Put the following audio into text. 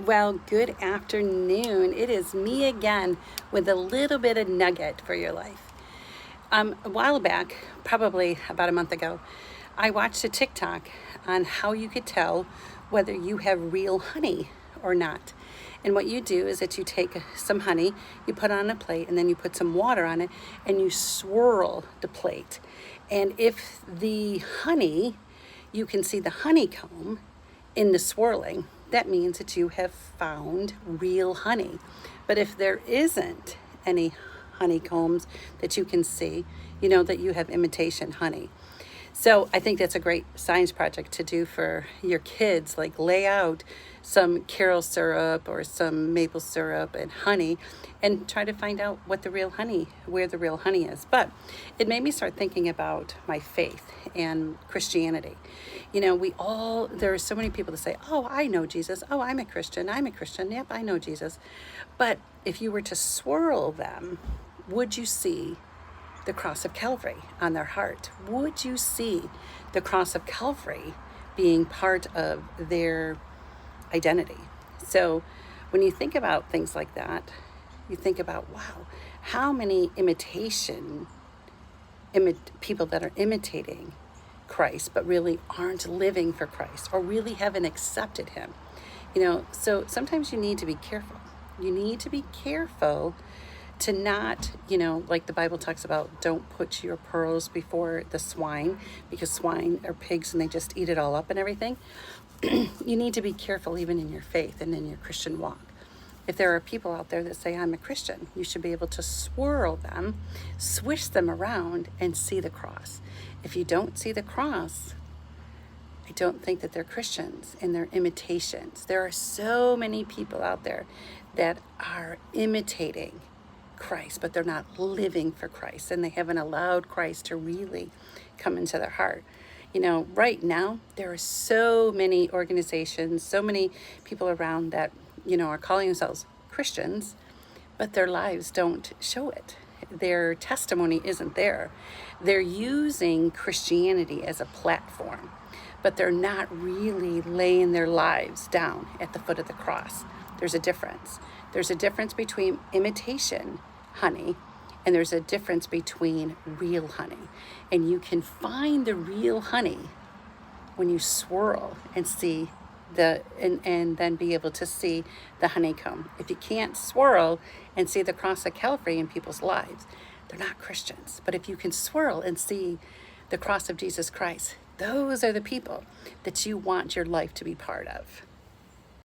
Well, good afternoon. It is me again with a little bit of nugget for your life. A while back, probably about a month ago, I watched a TikTok on how you could tell whether you have real honey or not. And what you do is that you take some honey, you put it on a plate, and then you put some water on it, and you swirl the plate. And if the honey, you can see the honeycomb in the swirling, that means that you have found real honey. But if there isn't any honeycombs that you can see, you know that you have imitation honey. So I think that's a great science project to do for your kids, like lay out some Carol syrup or some maple syrup and honey and try to find out where the real honey is. But it made me start thinking about my faith and Christianity. You know, there are so many people that say, oh, I know Jesus. Oh, I'm a Christian. Yep, I know Jesus. But if you were to swirl them, would you see the cross of Calvary on their heart? Would you see the cross of Calvary being part of their identity? So when you think about things like that, you think about, wow, how many people that are imitating Christ but really aren't living for Christ or really haven't accepted him. You know, so sometimes you need to be careful. You need to be careful to not, like the Bible talks about, don't put your pearls before the swine, because swine are pigs and they just eat it all up and everything. You need to be careful even in your faith and in your Christian walk. If there are people out there that say, I'm a Christian, you should be able to swirl them, swish them around, and see the cross. If you don't see the cross, I don't think that they're Christians and they're imitations. There are so many people out there that are imitating Christ, but they're not living for Christ, and they haven't allowed Christ to really come into their heart. You know, right now, there are so many organizations, so many people around that, are calling themselves Christians, but their lives don't show it. Their testimony isn't there. They're using Christianity as a platform, but they're not really laying their lives down at the foot of the cross. There's a difference. There's a difference between imitation honey and there's a difference between real honey. And you can find the real honey when you swirl and see and then be able to see the honeycomb. If you can't swirl and see the cross of Calvary in people's lives, they're not Christians. But if you can swirl and see the cross of Jesus Christ, those are the people that you want your life to be part of.